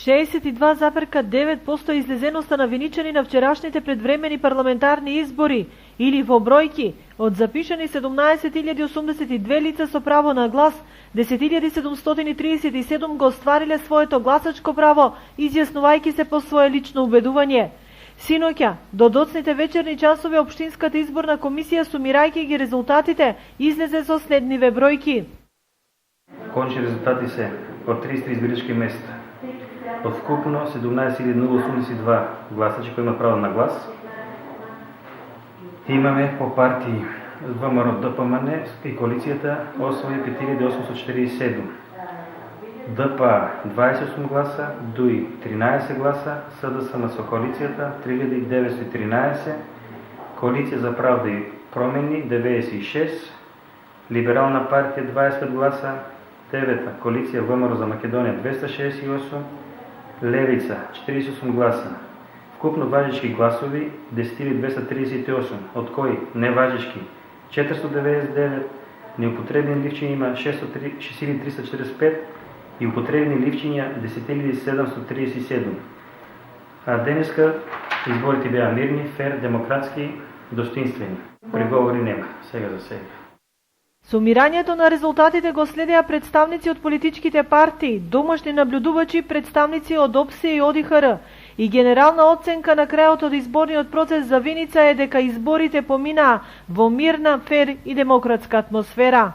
62,9% излезеноста на Виничани на вчерашните предвремени парламентарни избори, или во бројки, од запишани 17.082 лица со право на глас, 10.737 го оствариле своето гласачко право, изјаснувајќи се по свое лично убедување. Синоќа, до доцните вечерни часови Општинската изборна комисија, сумирајќи ги резултатите, излезе со следниве бројки. Конечни резултати се од 33 избирачки места. Од вкупно 17.082 гласачи кои има право на глас, имаме по партии ВМРО, ДПМН и коалицијата освои 5.847. ДПА 28 гласа, ДУИ 13 гласа, СДСМ со коалицијата 3.913, Коалиција за правда и промени 96, Либерална партија 25 гласа, 9 Коалиција ВМРО за Македонија 268, Левица 48 гласа. Вкупно важечки гласови 10.238, од кои неважечки 499, неупотребни ливчиња има 6.345 и употребни ливчиња 10.737. А денеска изборите беа мирни, фер, демократски, достоинствени. Преговори нема, сега за сега. Сумирањето на резултатите го следеа представници од политичките партии, домашни наблюдувачи, представници од ОПСЕ и ОДИХР. И генерална оценка на крајот од изборниот процес за Виница е дека изборите поминаа во мирна, фер и демократска атмосфера.